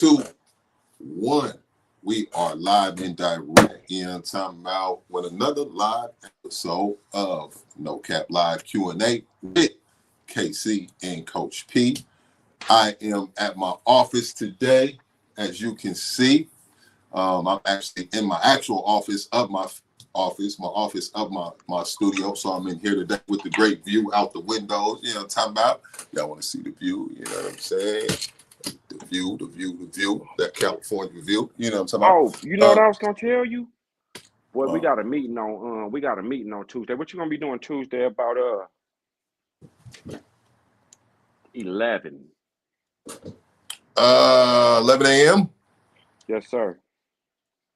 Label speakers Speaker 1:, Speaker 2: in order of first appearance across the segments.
Speaker 1: 2, 1. We are live and direct. You know what I'm talking about? With another live episode of No Cap Live Q&A with Kacey and Coach P. I am at my office today, as you can see. I'm actually in my actual office of my studio. So I'm in here today with the great view out the windows. You know what I'm talking about? Y'all want to see the view, you know what I'm saying? The view, that California view. You know what I'm talking about?
Speaker 2: Oh, you know what I was gonna tell you? Well, we got a meeting on Tuesday. What you gonna be doing Tuesday about 11?
Speaker 1: 11 a.m.
Speaker 2: Yes, sir.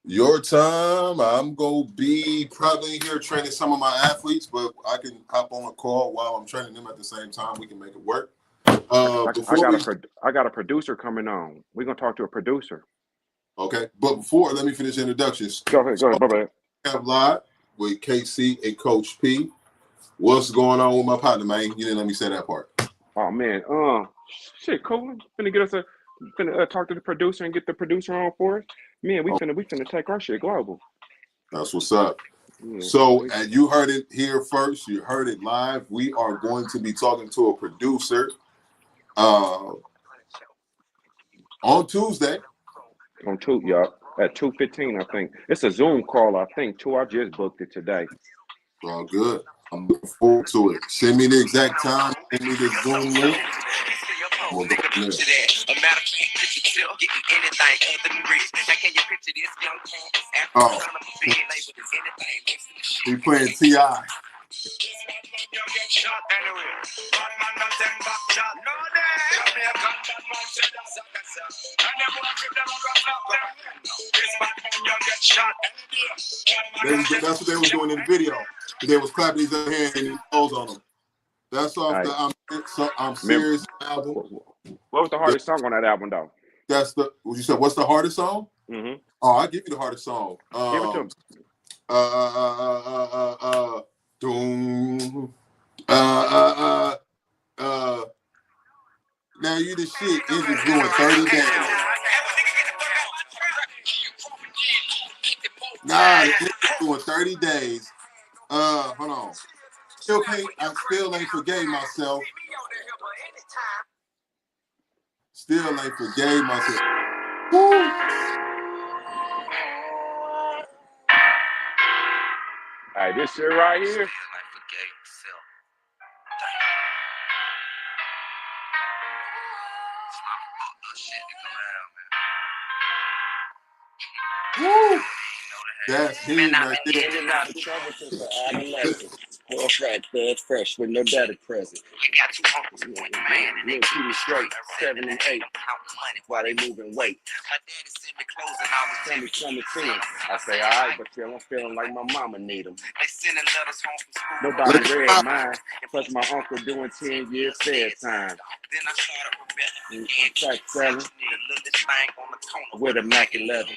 Speaker 1: Your time. I'm gonna be probably here training some of my athletes, but I can hop on a call while I'm training them at the same time. We can make it work.
Speaker 2: I got a producer coming on. We're gonna talk to a producer.
Speaker 1: Okay, but before, let me finish introductions.
Speaker 2: Go ahead, bye.
Speaker 1: Have live with Kacey and Coach P. What's going on with my partner, man? You didn't let me say that part.
Speaker 2: Oh man, shit, cool. Finna talk to the producer and get the producer on for us. Man, we finna take our shit global.
Speaker 1: That's what's up.
Speaker 2: Yeah.
Speaker 1: So, and you heard it here first. You heard it live. We are going to be talking to a producer on Tuesday.
Speaker 2: At 2:15, I think. It's a Zoom call, I think, too. I just booked it today.
Speaker 1: Well, good. I'm looking forward to it. Send me the exact time. Send me the Zoom link. We'll go from there. Oh. We playing T.I. That's what they was doing in the video. They was clapping his hand and clothes on them. That's off the I'm Serious album.
Speaker 2: What was the hardest song on that album, though?
Speaker 1: That's what you said. What's the hardest song?
Speaker 2: Mm-hmm.
Speaker 1: Oh, I'll give you the hardest song.
Speaker 2: Give it to him.
Speaker 1: Now you the shit. It's just doing 30 days. Nah, it's doing 30 days. Hold on. I still ain't forgave myself. Woo.
Speaker 2: Hey, this shit right here.
Speaker 1: Woo. That's him right there.
Speaker 3: Fresh with no daddy present. Keep me straight, 7 and 8. While they moving weight. My daddy sent me clothes and I was coming to him. I say, all right, but I'm feeling like my mama need them. They sending letters home from school. Nobody read mine. Plus my uncle doing 10 years fair time. Then I started rebelling. Track 7. With a Mac 11.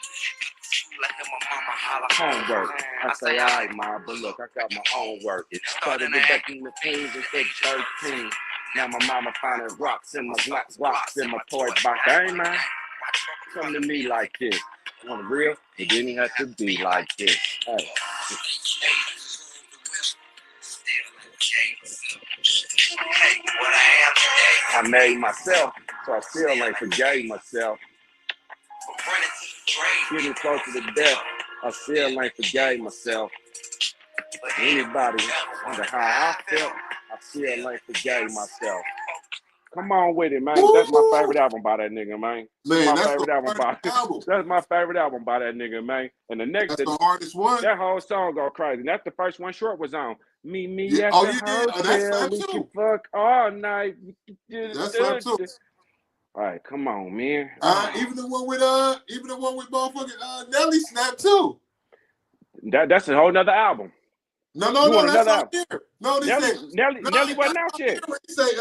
Speaker 3: Homework. I say, all right, ma, but look, I got my own work. Started back in the teens and said 13. Now my mama finding rocks in my toy box. I ain't mine. Come to me like this. On the real, it didn't have to be like this. Hey. I made myself, so I still ain't forgave myself. Getting closer to death, I still ain't forgave myself. Anybody wonder how I felt, I still ain't forgave myself. Come on with it, man. That's my favorite album by that nigga, man. That's my favorite album by that nigga, man. And
Speaker 1: that's the hardest one.
Speaker 2: That whole song go crazy. That's the first one Short was on. Me
Speaker 1: yeah.
Speaker 2: At the hotel. We can fuck all night.
Speaker 1: That's slap too.
Speaker 2: All right, come on, man.
Speaker 1: Even the one with motherfucking Nelly snap too.
Speaker 2: That's a whole nother album.
Speaker 1: No, that's not here. No,
Speaker 2: Nelly wasn't out yet.
Speaker 1: He say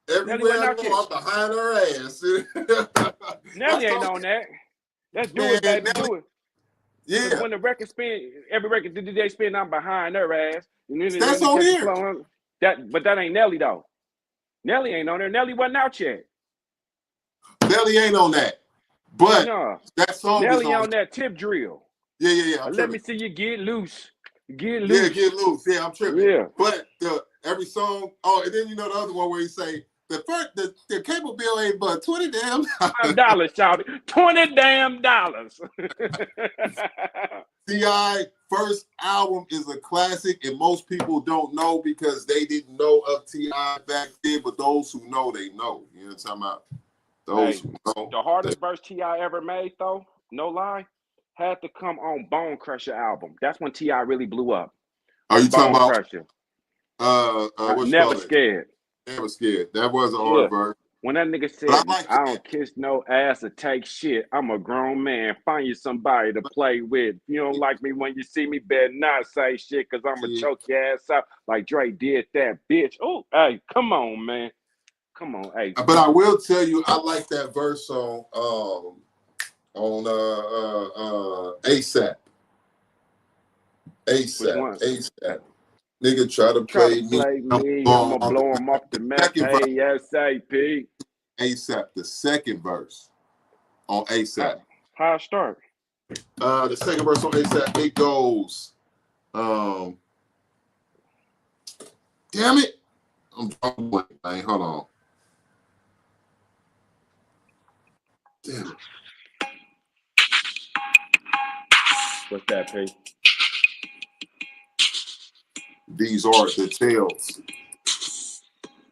Speaker 1: everywhere I go, I'm behind her ass.
Speaker 2: Nelly ain't on that. Let's do it, baby. Do it.
Speaker 1: Yeah.
Speaker 2: When the record spin, every record they spin, I'm behind her ass.
Speaker 1: That's on here.
Speaker 2: But that ain't Nelly though. Nelly ain't on there. Nelly wasn't out yet.
Speaker 1: Nelly ain't on that. But
Speaker 2: No,
Speaker 1: that song
Speaker 2: Nelly
Speaker 1: is
Speaker 2: on that tip drill.
Speaker 1: Yeah. I'm
Speaker 2: Let me
Speaker 1: tripping.
Speaker 2: see you get loose. Get
Speaker 1: Yeah,
Speaker 2: loose.
Speaker 1: get loose. Yeah, I'm tripping.
Speaker 2: Yeah.
Speaker 1: But every song. Oh, and then you know the other one where he say the cable bill ain't but $20 damn.
Speaker 2: $5, shout it. $20 damn.
Speaker 1: T.I. first album is a classic, and most people don't know because they didn't know of T.I. back then. But those who know, they know. You know what I'm talking about? Those who know.
Speaker 2: The hardest verse T.I. ever made, though, no lie, had to come on Bone Crusher album. That's when T.I. really blew up.
Speaker 1: Are you talking
Speaker 2: Bone
Speaker 1: about
Speaker 2: Crusher.
Speaker 1: what you
Speaker 2: Never
Speaker 1: call it?
Speaker 2: Scared.
Speaker 1: Never Scared. That was a
Speaker 2: Yeah.
Speaker 1: hard verse.
Speaker 2: When that nigga
Speaker 1: But I
Speaker 2: said,
Speaker 1: like
Speaker 2: I
Speaker 1: that.
Speaker 2: don't kiss no ass or take shit, I'm a grown man. Find you somebody to play with. If you don't like me when you see me, better not say shit, because I'm going to choke your ass out like Dre did that bitch. Oh, hey, come on, man. Come on, hey.
Speaker 1: But I will tell you, I like that verse on ASAP.
Speaker 2: Which one?
Speaker 1: ASAP. Nigga try to play me.
Speaker 2: I'm gonna blow him off the map. ASAP.
Speaker 1: ASAP, the second verse on ASAP.
Speaker 2: How I start?
Speaker 1: The second verse on ASAP, it goes, damn it. I'm blank, man. Hold on. Damn it.
Speaker 2: What's that, P?
Speaker 1: These are the tales.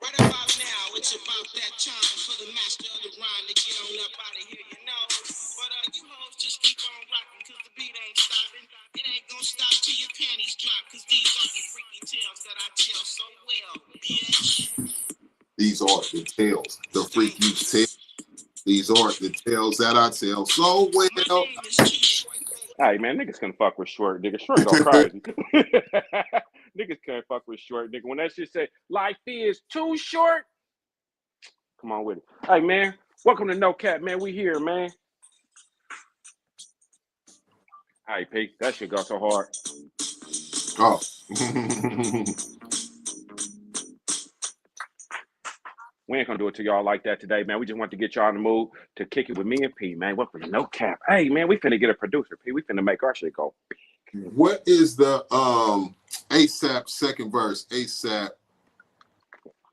Speaker 3: Right about now, it's about that time for the master of the rhyme to get on up out of here, you know. But you hoes just keep on rocking, cause the beat ain't stopping. It ain't gonna stop till your panties drop, cause these are the freaky tales that I tell so well, bitch.
Speaker 1: These are the tales, the freaky tales. These are the tales that I tell so well.
Speaker 2: Hey, man, niggas can fuck with Short, nigga. Short go crazy. Niggas can't fuck with Short, nigga. When that shit say, life is too short, come on with it. Hey, man, welcome to No Cap, man. We here, man. Hey, P, that shit go so hard.
Speaker 1: Oh.
Speaker 2: We ain't gonna do it to y'all like that today, man. We just want to get y'all in the mood to kick it with me and P, man. Welcome to No Cap. Hey, man, we finna get a producer, P. We finna make our shit go.
Speaker 1: What is the ASAP second verse? ASAP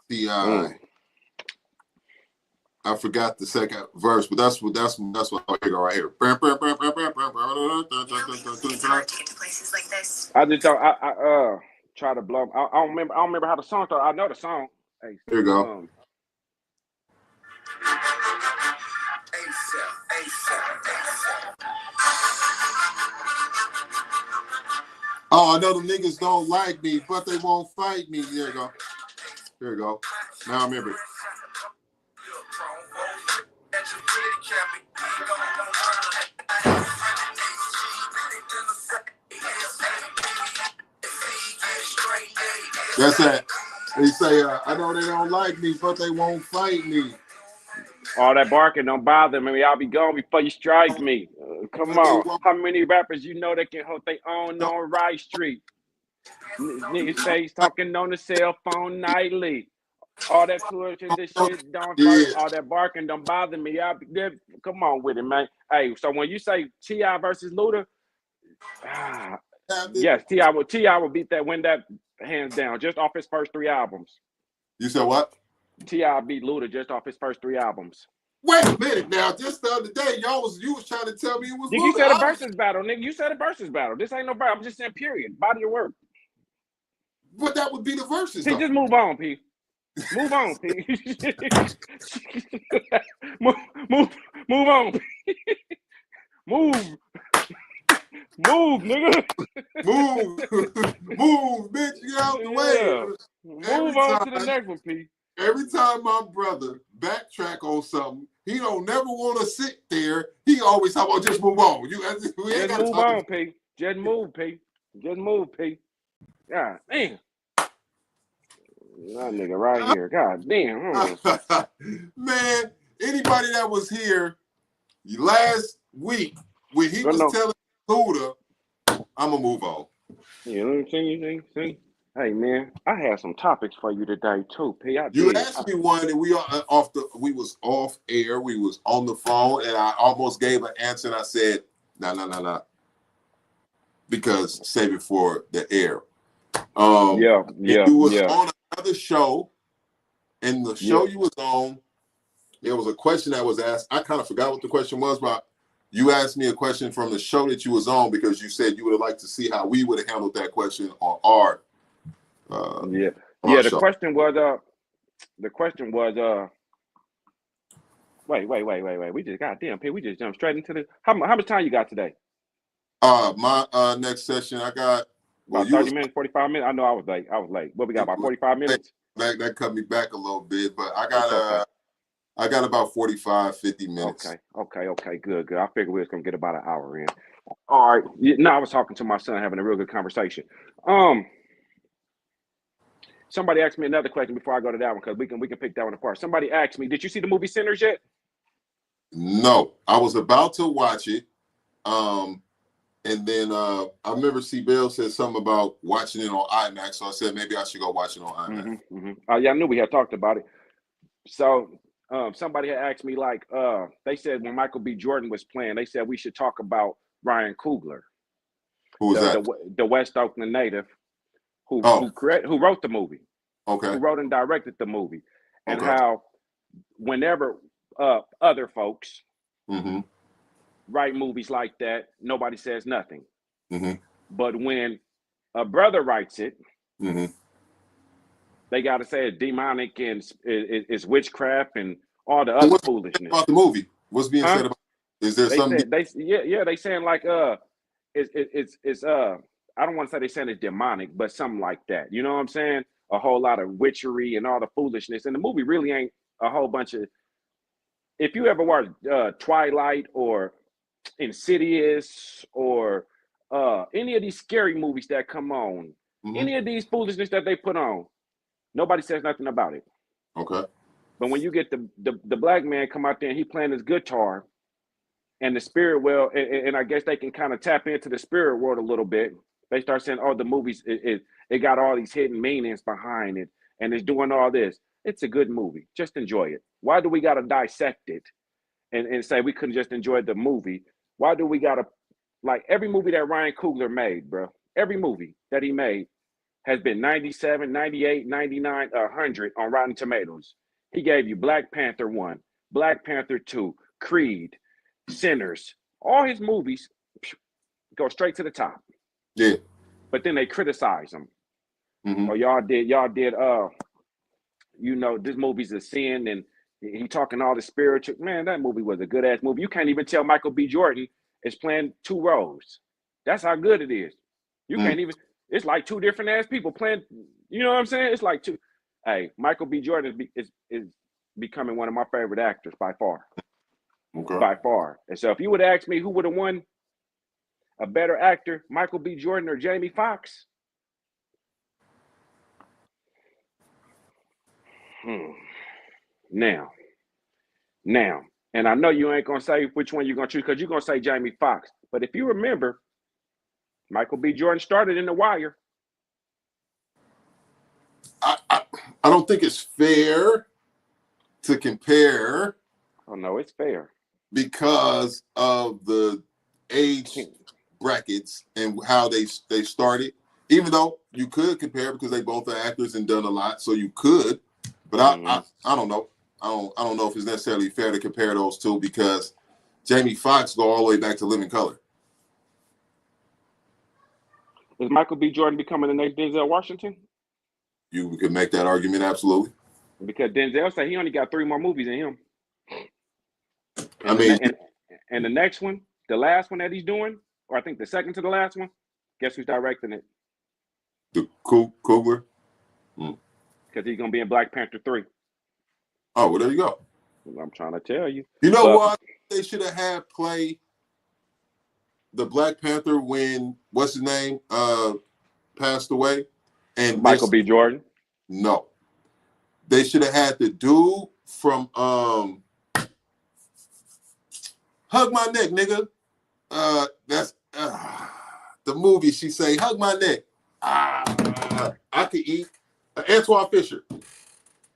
Speaker 1: T.I. I forgot the second verse, but that's what I hear right here.
Speaker 2: I just don't. I try to blow. I don't remember how the song started. I know the song. Hey,
Speaker 1: here you go. Oh, I know the niggas don't like me, but they won't fight me. There you go. Here you go. Now I remember it. That's that. They say, I know they don't like me, but they won't fight me.
Speaker 2: All that barking don't bother me. I'll be gone before you strike me. Come on. How many rappers you know that can hold their own on Rice Street? Niggas say he's talking on the cell phone nightly. All that bullshit, this shit don't first. All that barking don't bother me. I'll be there. Come on with it, man. Hey, so when you say T.I. versus Luda, yes, T.I. will beat that, win that hands down, just off his first 3 albums.
Speaker 1: You said what?
Speaker 2: T.I. beat Luda just off his first 3 albums.
Speaker 1: Wait a minute now. Just the other day, you was trying to tell me it was
Speaker 2: Nigga,
Speaker 1: Luda.
Speaker 2: you said a versus battle, nigga. You said a versus battle. This ain't no battle. I'm just saying, period. Body of work.
Speaker 1: But that would be the verses,
Speaker 2: P,
Speaker 1: though.
Speaker 2: just move on, P. Move on, P. move on, P. Move, nigga.
Speaker 1: Move, bitch. Get out the way.
Speaker 2: Move on to the next one, P.
Speaker 1: Every time my brother backtrack on something, he don't never want to sit there. He always talk about just move on.
Speaker 2: Just move on, P. Just move, P. Just move, P. God damn. That nigga right here. God damn.
Speaker 1: Man, anybody that was here last week when he was telling Luda, I'm gonna move on.
Speaker 2: You know what I'm saying? See? Hey man, I had some topics for you today too, P. I
Speaker 1: You
Speaker 2: did.
Speaker 1: asked me one, and we was off air, we was on the phone, and I almost gave an answer, and I said, no, because save it for the air.
Speaker 2: Yeah,
Speaker 1: And
Speaker 2: yeah,
Speaker 1: you was
Speaker 2: yeah,
Speaker 1: on another show, and the
Speaker 2: yeah.
Speaker 1: show you was on, there was a question that was asked. I kind of forgot what the question was, but you asked me a question from the show that you was on because you said you would have liked to see how we would have handled that question on uh,
Speaker 2: Yeah.
Speaker 1: our
Speaker 2: Yeah, the
Speaker 1: show.
Speaker 2: question was wait. We just goddamn P, we just jumped straight into the how much time you got today?
Speaker 1: My next session, I got. Well,
Speaker 2: About
Speaker 1: you
Speaker 2: 30
Speaker 1: was
Speaker 2: minutes, 45 minutes? I know I was late. I was late. What we got,
Speaker 1: it
Speaker 2: about
Speaker 1: was
Speaker 2: 45 minutes?
Speaker 1: that cut me back a little bit, but
Speaker 2: It's okay.
Speaker 1: I got about 45, 50 minutes.
Speaker 2: Okay. Good. I figured we was gonna get about an hour in. All right. No, I was talking to my son, having a real good conversation. Somebody asked me another question before I go to that one because we can pick that one apart. Somebody asked me, "Did you see the movie Sinners yet?"
Speaker 1: No, I was about to watch it. And then I remember C. Bell said something about watching it on IMAX, so I said maybe I should go watch it on IMAX.
Speaker 2: Yeah, I knew we had talked about it. So somebody had asked me like, they said when Michael B. Jordan was playing, they said we should talk about Ryan Coogler,
Speaker 1: Who was that?
Speaker 2: the West Oakland native who
Speaker 1: Oh,
Speaker 2: wrote the movie,
Speaker 1: okay,
Speaker 2: who wrote and directed the movie, and
Speaker 1: okay.
Speaker 2: how whenever other folks
Speaker 1: Mm-hmm.
Speaker 2: write movies like that, nobody says nothing.
Speaker 1: Mm-hmm.
Speaker 2: But when a brother writes it,
Speaker 1: Mm-hmm.
Speaker 2: they got to say it's demonic and it's witchcraft and all the
Speaker 1: So
Speaker 2: other
Speaker 1: what's about
Speaker 2: foolishness.
Speaker 1: the movie? What's being
Speaker 2: Huh?
Speaker 1: said about it? Is there
Speaker 2: They
Speaker 1: something?
Speaker 2: said they saying like it's I don't want to say they saying it's demonic, but something like that. You know what I'm saying? A whole lot of witchery and all the foolishness. And the movie really ain't a whole bunch of. If you ever watched Twilight or Insidious or any of these scary movies that come on,
Speaker 1: Mm-hmm.
Speaker 2: any of these foolishness that they put on, nobody says nothing about it.
Speaker 1: Okay.
Speaker 2: But when you get the black man come out there and he playing his guitar and the spirit well, and I guess they can kind of tap into the spirit world a little bit. They start saying, "Oh, the movies it got all these hidden meanings behind it, and it's doing all this." It's a good movie. Just enjoy it. Why do we got to dissect it and say we couldn't just enjoy the movie? Why do we got to like every movie that Ryan Coogler made, bro? Every movie that he made has been 97, 98, 99, 100 on Rotten Tomatoes. He gave you Black Panther 1, Black Panther 2, Creed, Sinners. All his movies go straight to the top.
Speaker 1: Yeah.
Speaker 2: But then they criticize him.
Speaker 1: Mm-hmm.
Speaker 2: Or y'all did this movie's a sin and he talking all the spiritual. Man, that movie was a good ass movie. You can't even tell Michael B. Jordan is playing two roles. That's how good it is. You
Speaker 1: Mm-hmm.
Speaker 2: can't even, it's like two different ass people playing, you know what I'm saying? It's like two. Hey, Michael B. Jordan is becoming one of my favorite actors by far.
Speaker 1: Okay.
Speaker 2: By far. And so if you would ask me who would have won a better actor, Michael B. Jordan or Jamie Foxx? Now, and I know you ain't gonna say which one you're gonna choose because you're gonna say Jamie Foxx. But if you remember, Michael B. Jordan started in The Wire.
Speaker 1: I don't think it's fair to compare
Speaker 2: Oh no, it's fair.
Speaker 1: because of the age brackets and how they started. Even though you could compare because they both are actors and done a lot, so you could. But I don't know. I don't know if it's necessarily fair to compare those two because Jamie Foxx go all the way back to Living Color.
Speaker 2: Is Michael B. Jordan becoming the next Denzel Washington?
Speaker 1: You could make that argument, absolutely.
Speaker 2: Because Denzel said he only got 3 more movies in him.
Speaker 1: I mean,
Speaker 2: And the next one, the last one that he's doing, or I think the second to the last one, guess who's directing it?
Speaker 1: the Coogler.
Speaker 2: Because he's gonna be in Black Panther 3.
Speaker 1: Oh, well, there you go.
Speaker 2: I'm trying to tell you.
Speaker 1: You know what? They should have had play the Black Panther when what's his name passed away, and
Speaker 2: Michael B. Jordan.
Speaker 1: No, they should have had the dude from Hug My Neck, nigga. That's the movie. She say Hug My Neck. I could eat Antoine Fisher.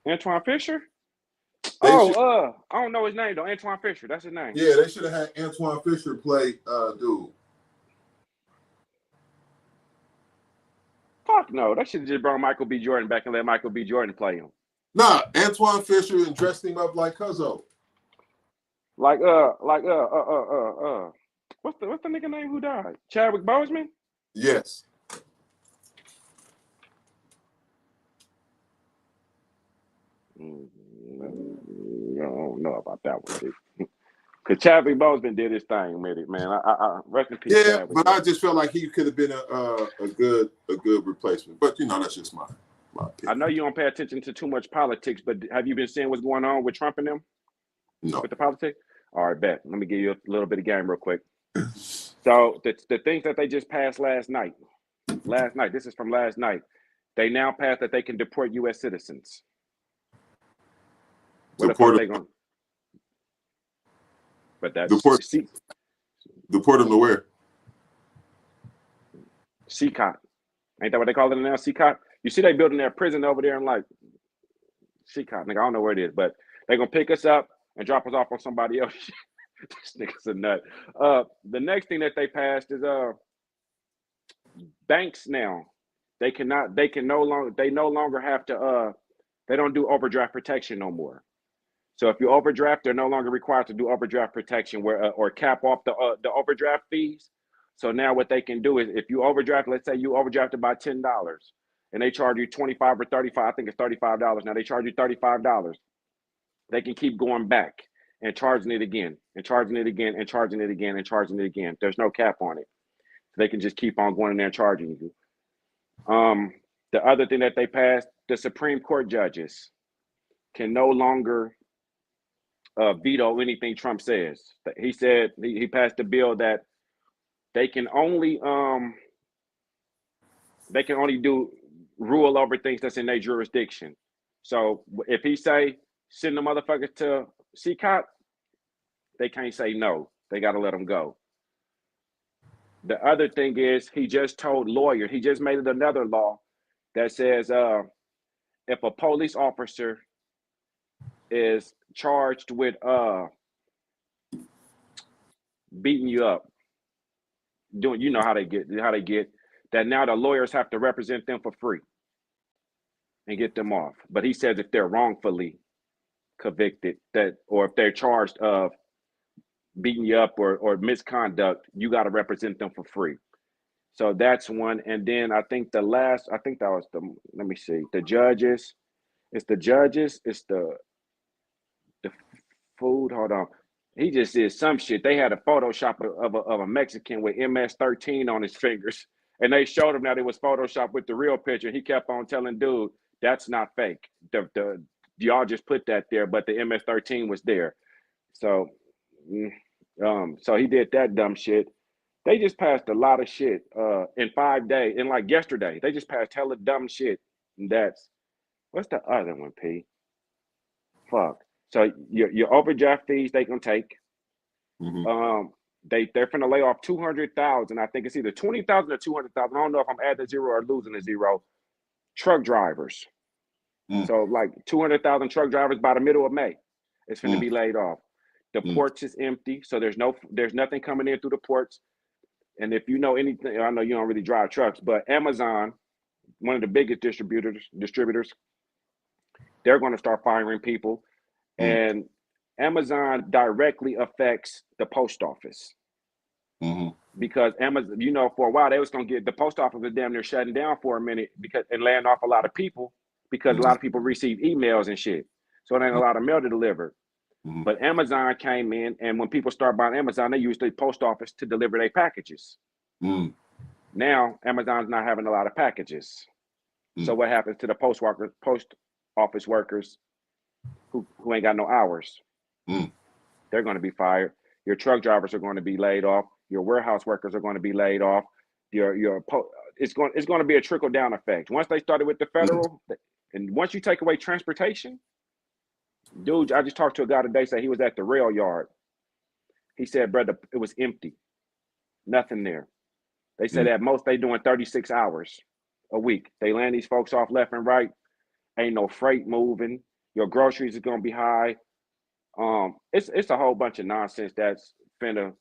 Speaker 2: Antoine Fisher?
Speaker 1: They
Speaker 2: I don't know his name though. Antoine Fisher, that's his name.
Speaker 1: Yeah, they should have had Antoine Fisher play dude.
Speaker 2: Fuck no, they should have just brought Michael B. Jordan back and let Michael B. Jordan play him.
Speaker 1: Nah, Antoine Fisher and dressed him up like Cuzzo.
Speaker 2: What's the nigga name who died? Chadwick Boseman?
Speaker 1: Yes.
Speaker 2: I don't know about that one, dude. Because Chadwick Boseman did his thing with it, man. I rest in peace.
Speaker 1: Yeah,
Speaker 2: Chadwick,
Speaker 1: but I just felt like he could have been a good replacement. But that's just my opinion.
Speaker 2: I know you don't pay attention to too much politics, but have you been seeing what's going on with Trump and them?
Speaker 1: No.
Speaker 2: With the politics? All right, bet. Let me give you a little bit of game real quick. So the things that they just passed last night, this is from last night. They now passed that they can deport U.S. citizens. What the fuck are they going? But that's
Speaker 1: deport them to where?
Speaker 2: CCOT. Ain't that what they call it now? CCOT. You see, they building their prison over there. I'm like, CCOT, nigga. I don't know where it is, but they're gonna pick us up and drop us off on somebody else. This nigga's a nut. The next thing that they passed is banks now. They no longer have to they don't do overdraft protection no more. So if you overdraft, they're no longer required to do overdraft protection or cap off the overdraft fees. So now what they can do is if you overdraft, let's say you overdrafted by $10 and they charge you $25 or $35, I think it's $35. Now they charge you $35. They can keep going back and charging it again and charging it again and charging it again and charging it again. There's no cap on it. They can just keep on going in there and charging you. The other thing that they passed, the Supreme Court judges can no longer veto anything Trump says. He said he passed a bill that they can only do rule over things that's in their jurisdiction. So if he say send the motherfuckers to CCOT, they can't say no. They got to let them go. The other thing is he just told lawyers, he just made it another law that says if a police officer is charged with beating you up, doing how they get that now the lawyers have to represent them for free and get them off. But he says if they're wrongfully convicted or if they're charged of beating you up or misconduct, you got to represent them for free. So that's one. And then I think that was let me see, the judges, it's the food. Hold on. He just did some shit. They had a Photoshop of a Mexican with MS-13 on his fingers. And they showed him that it was Photoshopped with the real picture. He kept on telling dude, that's not fake. Y'all just put that there, but the MS-13 was there. So so he did that dumb shit. They just passed a lot of shit in 5 days. And like yesterday, they just passed hella dumb shit. And what's the other one, P? Fuck. So your overdraft fees they can take.
Speaker 1: Mm-hmm.
Speaker 2: They're finna lay off 200,000. I think it's either 20,000 or 200,000. I don't know if I'm adding a zero or losing a zero. Truck drivers. So like 200,000 truck drivers by the middle of May. It's finna be laid off. The ports is empty, so there's nothing coming in through the ports. And if you know anything, I know you don't really drive trucks, but Amazon, one of the biggest distributors, they're going to start firing people. And Amazon directly affects the post office. Because Amazon, for a while they was going to get the post office was damn near shutting down for a minute and laying off a lot of people because a lot of people receive emails and shit. So it ain't a lot of mail to deliver. But Amazon came in, and when people start buying Amazon, they use the post office to deliver their packages. Now Amazon's not having a lot of packages. So what happens to the post office workers who ain't got no hours? They're going to be fired. Your truck drivers are going to be laid off. Your warehouse workers are going to be laid off. It's going to be a trickle down effect. Once they started with the federal, and once you take away transportation, dude, I just talked to a guy today. Said he was at the rail yard. He said, brother, it was empty, nothing there. They said at most they doing 36 hours. a week. They land these folks off left and right. Ain't no freight moving. Your groceries is gonna be high. It's a whole bunch of nonsense that's finna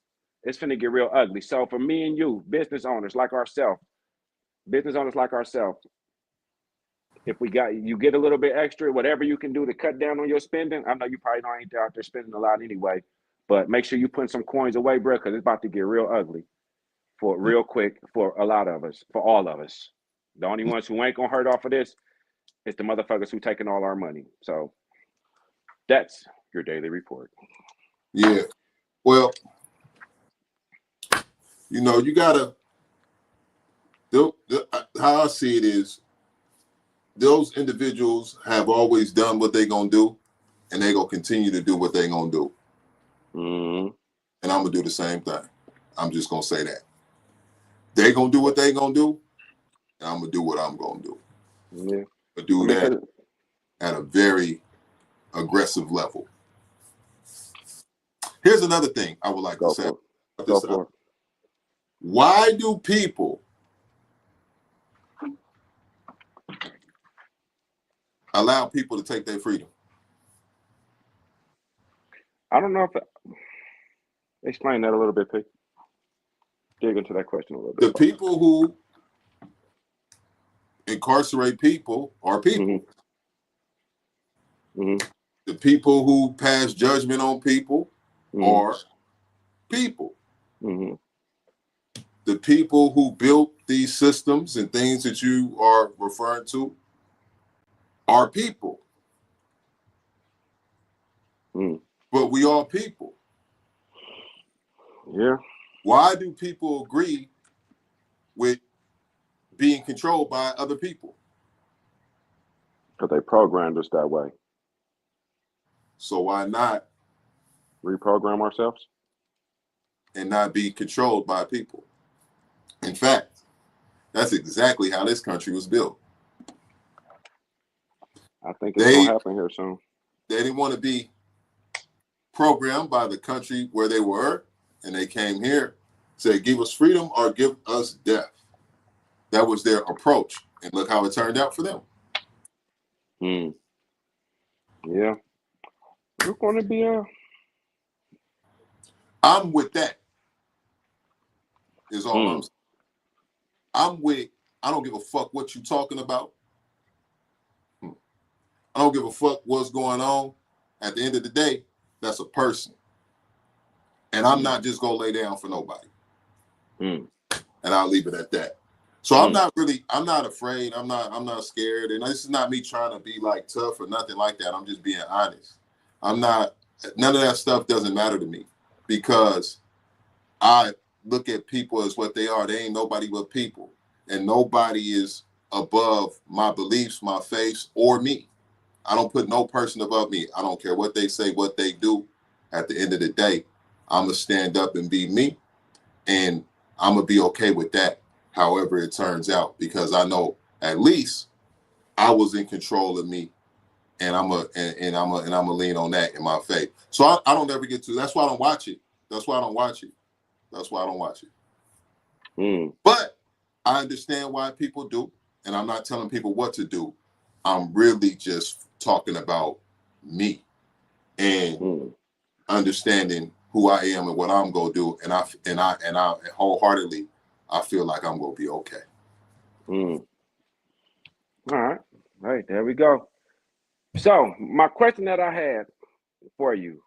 Speaker 2: it's finna get real ugly. So for me and you, business owners like ourselves, if we got you get a little bit extra, whatever you can do to cut down on your spending. I know you probably don't ain't out there spending a lot anyway, but make sure you put some coins away, bro, because it's about to get real ugly for real quick for a lot of us, for all of us. The only ones who ain't gonna hurt off of this is the motherfuckers who taking all our money. So that's your daily report.
Speaker 1: Yeah. Well, you know, you gotta. How I see it is, those individuals have always done what they gonna do, and they gonna continue to do what they gonna do.
Speaker 2: Mm-hmm.
Speaker 1: And I'm gonna do the same thing. I'm just gonna say that they gonna do what they gonna do, and I'm gonna do what I'm gonna do.
Speaker 2: Yeah,
Speaker 1: But do that at a very aggressive level. Here's another thing I would like to say.
Speaker 2: Go for it.
Speaker 1: Why do people allow people to take their freedom?
Speaker 2: I don't know if explain that a little bit, P. Dig into that question a little bit.
Speaker 1: The people who incarcerate people are people.
Speaker 2: Mm-hmm.
Speaker 1: The people who pass judgment on people are people.
Speaker 2: Mm-hmm.
Speaker 1: The people who built these systems and things that you are referring to are people. But we are people.
Speaker 2: Yeah.
Speaker 1: Why do people agree with being controlled by other people?
Speaker 2: Because they programmed us that way.
Speaker 1: So why not
Speaker 2: reprogram ourselves
Speaker 1: and not be controlled by people? In fact, that's exactly how this country was built.
Speaker 2: I think it's going to happen here soon.
Speaker 1: They didn't want to be programmed by the country where they were, and they came here, said, give us freedom or give us death. That was their approach. And look how it turned out for them.
Speaker 2: Yeah. We're going to be
Speaker 1: I'm with that, is all I'm saying. I'm with, I don't give a fuck what you talking about. I don't give a fuck what's going on. At the end of the day, that's a person. And I'm not just going to lay down for nobody. And I'll leave it at that. So I'm not afraid. I'm not scared. And this is not me trying to be like tough or nothing like that. I'm just being honest. None of that stuff doesn't matter to me, because I look at people as what they are. They ain't nobody but people. And nobody is above my beliefs, my faith, or me. I don't put no person above me. I don't care what they say, what they do. At the end of the day, I'm going to stand up and be me. And I'm going to be okay with that, however it turns out, because I know at least I was in control of me. And I'm gonna lean on that in my faith. So I don't ever get to. That's why I don't watch it. That's why I don't watch it. But I understand why people do, and I'm not telling people what to do. I'm really just talking about me and understanding who I am and what I'm gonna do. And I wholeheartedly, I feel like I'm gonna be okay.
Speaker 2: All right. All right, there we go. So my question that I had for you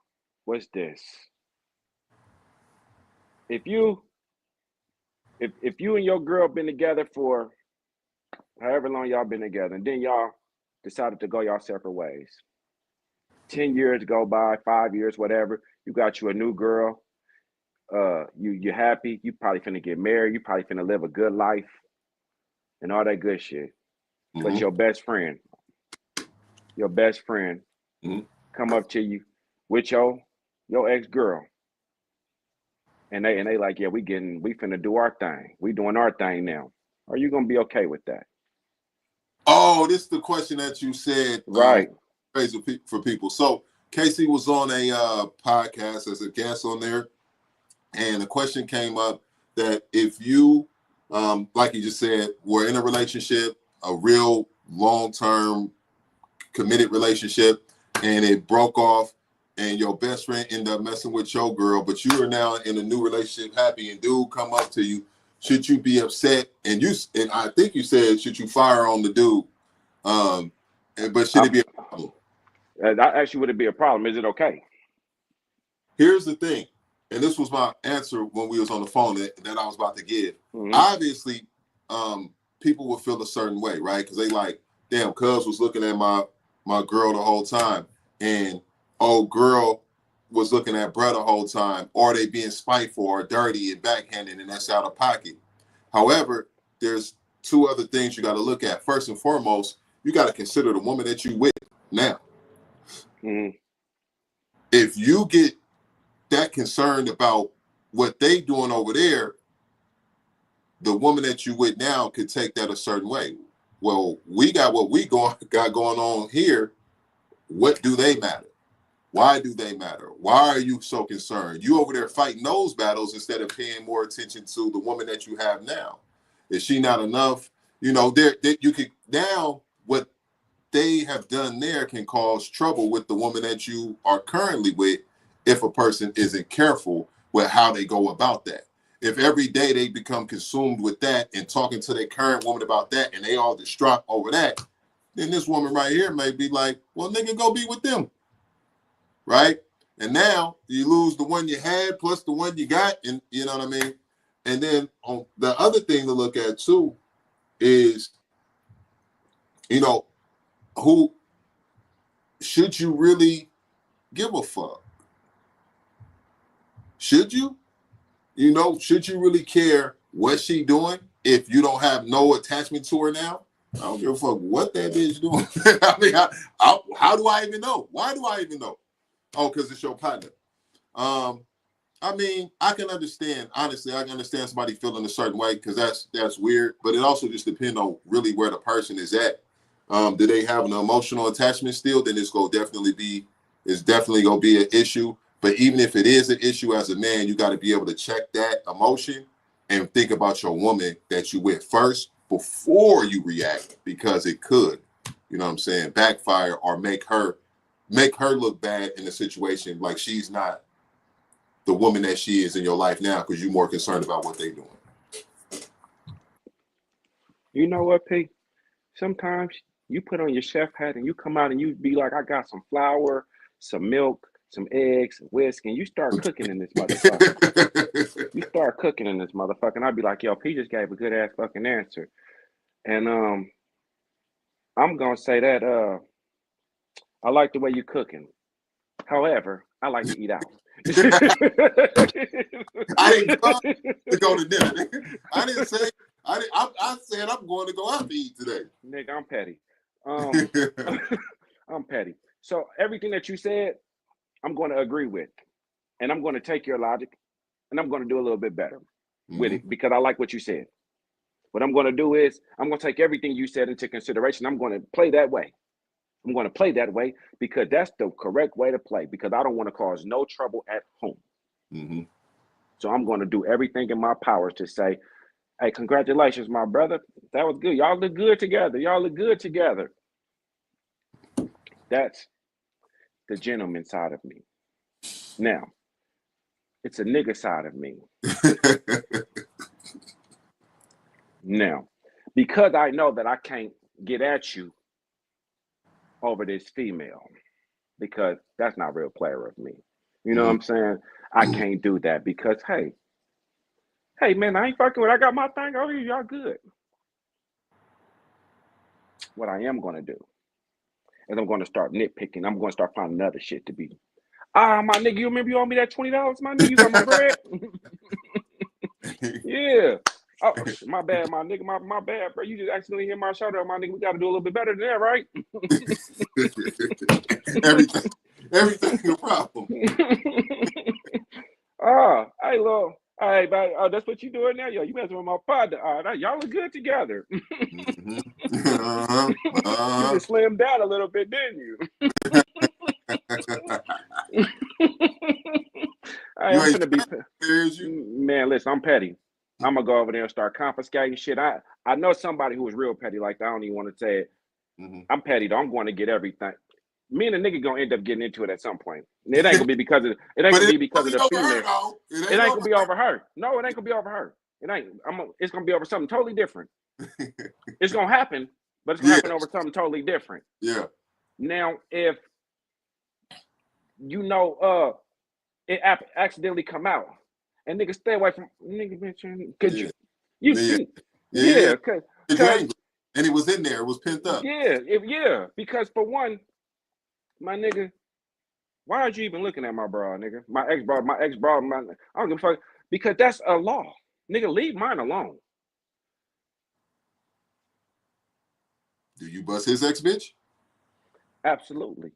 Speaker 2: was this: if you and your girl been together for however long y'all been together, and then y'all decided to go y'all separate ways, 10 years go by, 5 years, whatever, you got you a new girl, you're happy, you probably finna get married, you probably finna live a good life and all that good shit. But your best friend come up to you with your ex-girl, and they like, yeah, we finna do our thing. We doing our thing now. Are you gonna be okay with that?
Speaker 1: Oh, this is the question that you said.
Speaker 2: Right.
Speaker 1: Crazy for people. So Kacey was on a podcast as a guest on there, and the question came up that if you like you just said, we're in a relationship, a real long-term committed relationship, and it broke off, and your best friend ended up messing with your girl, but you are now in a new relationship, happy, and dude come up to you. Should you be upset? And I think you said, should you fire on the dude? But should it be a problem?
Speaker 2: That actually would it be a problem? Is it okay?
Speaker 1: Here's the thing, and this was my answer when we was on the phone that I was about to give.
Speaker 2: Mm-hmm.
Speaker 1: Obviously, people would feel a certain way, right? Because they like, damn, cuz was looking at my girl the whole time, and girl was looking at bruh the whole time, or they being spiteful or dirty and backhanded, and that's out of pocket. However, there's two other things you got to look at. First and foremost, you got to consider the woman that you with now.
Speaker 2: Mm-hmm.
Speaker 1: If you get that concerned about what they doing over there, the woman that you with now could take that a certain way. Well, we got what we got going on here. What do they matter? Why do they matter? Why are you so concerned? You over there fighting those battles instead of paying more attention to the woman that you have now. Is she not enough? You know, you could now what they have done there can cause trouble with the woman that you are currently with if a person isn't careful with how they go about that. If every day they become consumed with that and talking to their current woman about that and they all distraught over that, then this woman right here may be like, well, nigga, go be with them. Right? And now you lose the one you had plus the one you got, and you know what I mean? And then on the other thing to look at too is, you know, who should you really give a fuck? Should you? You know, should you really care what she doing if you don't have no attachment to her now? I don't give a fuck what that bitch doing. I mean, how do I even know? Why do I even know? Oh, because it's your partner. I mean, I can understand, honestly, I can understand somebody feeling a certain way because that's weird, but it also just depends on really where the person is at. Do they have an emotional attachment still? Then it's definitely gonna be an issue. But even if it is an issue as a man, you got to be able to check that emotion and think about your woman that you with first before you react, because it could, you know what I'm saying, backfire or make her look bad in a situation like she's not the woman that she is in your life now because you're more concerned about what they're doing.
Speaker 2: You know what, P? Sometimes you put on your chef hat and you come out and you be like, I got some flour, some milk, some eggs, some whiskey, and you start cooking in this motherfucker. You start cooking in this motherfucker, and I'd be like, yo, P just gave a good ass fucking answer. And I'm gonna say that I like the way you cooking. However, I like to eat out.
Speaker 1: I didn't come to go to dinner. I didn't say I said I'm going to go out to eat today.
Speaker 2: Nigga, I'm petty. I'm petty. So everything that you said, I'm going to agree with, and I'm going to take your logic, and I'm going to do a little bit better with it because I like what you said. What I'm going to do is I'm going to take everything you said into consideration. I'm going to play that way. I'm going to play that way because that's the correct way to play, because I don't want to cause no trouble at home.
Speaker 1: Mm-hmm.
Speaker 2: So I'm going to do everything in my powers to say, hey, congratulations, my brother. That was good. Y'all look good together. Y'all look good together. That's the gentleman side of me. Now, it's a nigga side of me. Now, because I know that I can't get at you over this female, because that's not real player of me. You know what I'm saying? I can't do that because, hey, man, I ain't fucking with, I got my thing over here. Y'all good. What I am going to do is I'm going to start nitpicking. I'm going to start finding other shit to be. My nigga, you remember you owe me that $20, my nigga? You got my bread? Yeah. Oh, my bad, my nigga. My bad, bro. You just accidentally hit my shoulder, my nigga. We got to do a little bit better than that, right?
Speaker 1: Everything a problem.
Speaker 2: Hey, little. Hey, man, that's what you doing now? Yo, you messing with my partner. Y'all look good together. You just slimmed down a little bit, didn't you? I'm gonna be. Man, listen, I'm petty. I'm gonna go over there and start confiscating shit. I know somebody who was real petty like that. I don't even want to say it. I'm petty though. I'm going to get everything. Me and the nigga gonna end up getting into it at some point. It ain't gonna be because of it ain't gonna be because of the female. It ain't gonna be over her. No, it ain't gonna be over her. It ain't. It's gonna be over something totally different. It's gonna happen, but it's gonna happen over something totally different.
Speaker 1: Yeah.
Speaker 2: Now, if it accidentally come out, and niggas stay away from nigga mention. Could you? Cause
Speaker 1: and it was in there. It was pent up.
Speaker 2: Yeah, because for one, my nigga, why are you even looking at my bra, nigga? My ex bra, I don't give a fuck, because that's a law. Nigga, leave mine alone.
Speaker 1: Do you bust his ex bitch?
Speaker 2: Absolutely.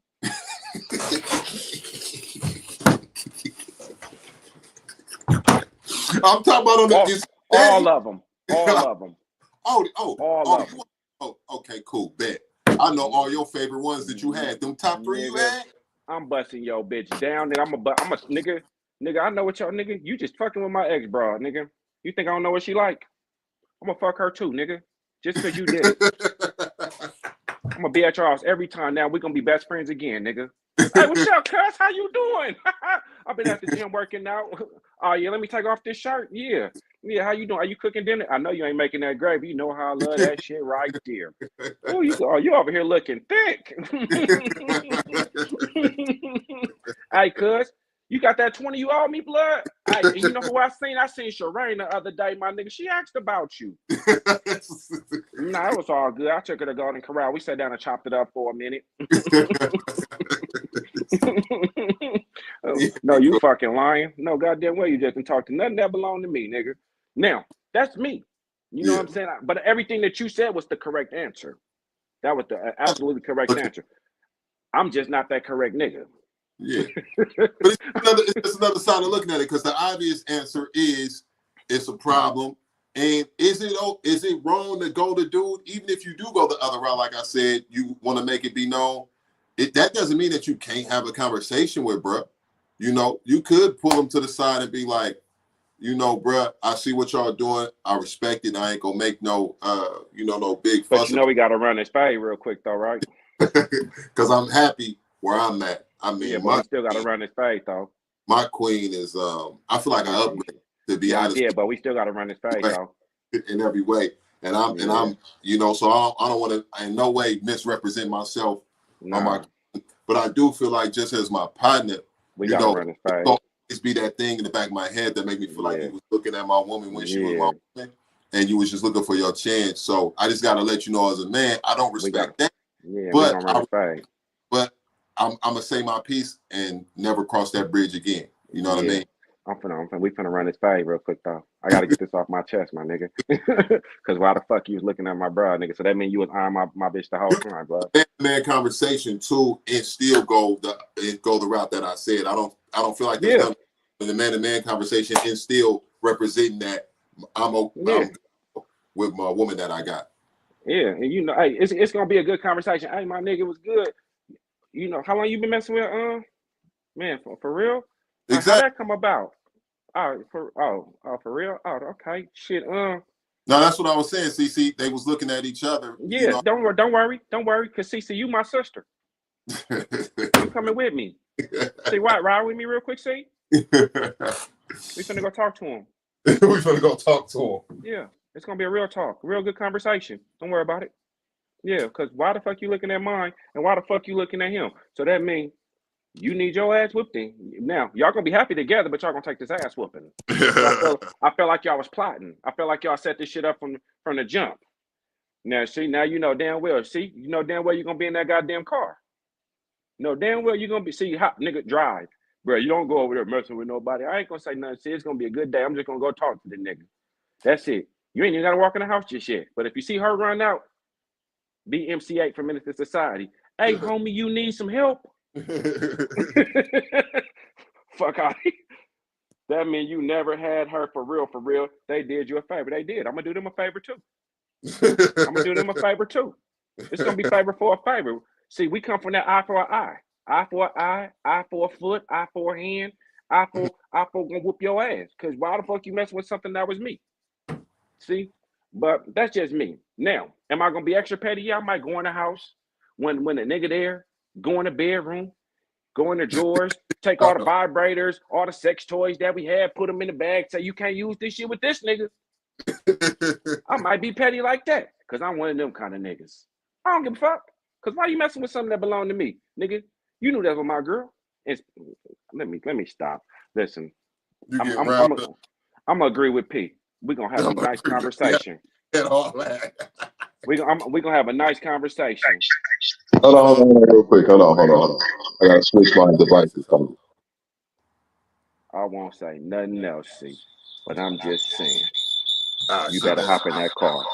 Speaker 1: I'm talking about on the
Speaker 2: all of them. All of them.
Speaker 1: All of them. Okay, cool. Bet. I know all your favorite ones that you had. Them top 3 you had?
Speaker 2: I'm busting your bitch down, nigga. I'm a nigga. Nigga, I know what y'all nigga. You just fucking with my ex bra, nigga. You think I don't know what she like? I'm gonna fuck her too, nigga. Just cause you did it. I'm gonna be at your house every time. Now we're gonna be best friends again, nigga. Hey, what's up, cuz? How you doing? I've been at the gym working out. Oh yeah, let me take off this shirt. Yeah, how you doing? Are you cooking dinner? I know you ain't making that gravy. You know how I love that shit right there. Oh, you over here looking thick. Hey, cuz, you got that 20 you owe me, blood? Hey, you know who I seen? I seen Shireen the other day, my nigga. She asked about you. Nah, it was all good. I took her to Golden Corral. We sat down and chopped it up for a minute. No, you fucking lying. No, goddamn well you just didn't talk to nothing that belonged to me, nigga. Now, that's me. You know what I'm saying? But everything that you said was the correct answer. That was the absolutely correct answer. I'm just not that correct nigga.
Speaker 1: Yeah. But it's another side of looking at it, because the obvious answer is it's a problem. And is it wrong to go to dude, even if you do go the other route, like I said, you want to make it be known? That doesn't mean that you can't have a conversation with bruh. You know, you could pull him to the side and be like, you know, bruh, I see what y'all doing. I respect it. I ain't gonna make no big fuss.
Speaker 2: But you know we gotta run this fade real quick though, right?
Speaker 1: Because I'm happy where I'm at. I mean,
Speaker 2: yeah, but we still gotta run this fade though.
Speaker 1: My queen is I feel like I upgraded, to be honest.
Speaker 2: Yeah, but we still gotta run this fade though.
Speaker 1: In every way. And I'm so I don't want to in no way misrepresent myself on my, but I do feel like, just as my partner,
Speaker 2: we gotta run this fade.
Speaker 1: It's be that thing in the back of my head that make me feel like you was looking at my woman when she was my woman, and you was just looking for your chance. So I just gotta let you know, as a man, I don't respect that.
Speaker 2: Yeah, but
Speaker 1: I'm gonna say my piece and never cross that bridge again. You know what I mean?
Speaker 2: We finna run this fade real quick though. I gotta get this off my chest, my nigga. Cause why the fuck you was looking at my bra, nigga? So that mean you was eyeing my bitch the whole time, bro.
Speaker 1: Man, conversation too, and still go the route that I said. I don't feel like there's nothing in the man-to-man conversation and still representing that I'm with my woman that I got. Yeah,
Speaker 2: and you know, hey, it's gonna be a good conversation. Hey, my nigga was good. You know, how long you been messing with man, for real?
Speaker 1: Exactly.
Speaker 2: How'd that come about? For real? Oh, okay. Shit.
Speaker 1: No, that's what I was saying, CC. They was looking at each other.
Speaker 2: Yeah, you know. Don't worry. Cause CC, you my sister. You coming with me? See, ride with me real quick, see? We finna go talk to him. Yeah, it's gonna be a real talk, real good conversation. Don't worry about it. Yeah, cause why the fuck you looking at mine and why the fuck you looking at him? So that means you need your ass whooping. Now, y'all gonna be happy together, but y'all gonna take this ass whooping. So I felt like y'all was plotting. I felt like y'all set this shit up from the jump. Now, see, now you know damn well. See, you know damn well you're gonna be in that goddamn car. No, damn well you're gonna be, see, hot nigga, drive. Bro, you don't go over there messing with nobody. I ain't gonna say nothing. See, it's gonna be a good day. I'm just gonna go talk to the nigga. That's it. You ain't even gotta walk in the house just yet. But if you see her run out, be MC8 for Minister Society. Hey, homie, you need some help? Fuck out. That mean you never had her for real. They did you a favor. They did. I'm gonna do them a favor too. It's gonna be favor for a favor. See, we come from that eye for an eye. Eye for an eye for a foot, eye for a hand, eye for gonna whoop your ass. Cause why the fuck you messing with something that was me? See, but that's just me. Now, am I gonna be extra petty? Yeah, I might go in the house when a nigga there, go in the bedroom, go in the drawers, take all the vibrators, all the sex toys that we had, put them in the bag, say you can't use this shit with this nigga. I might be petty like that, because I'm one of them kind of niggas. I don't give a fuck. Because why you messing with something that belonged to me? Nigga, you knew that was my girl. It's, let me stop. Listen,
Speaker 1: You
Speaker 2: I'm
Speaker 1: get
Speaker 2: I'm
Speaker 1: riled
Speaker 2: I'm
Speaker 1: up
Speaker 2: I'm gonna agree with P. We're gonna have a nice conversation.
Speaker 1: and all that.
Speaker 2: We gonna have a nice conversation.
Speaker 4: Hold on, real quick. Hold on. I gotta switch my devices.
Speaker 2: I won't say nothing else, see. But I'm just saying,
Speaker 1: All right,
Speaker 2: you
Speaker 1: so
Speaker 2: better hop in that car.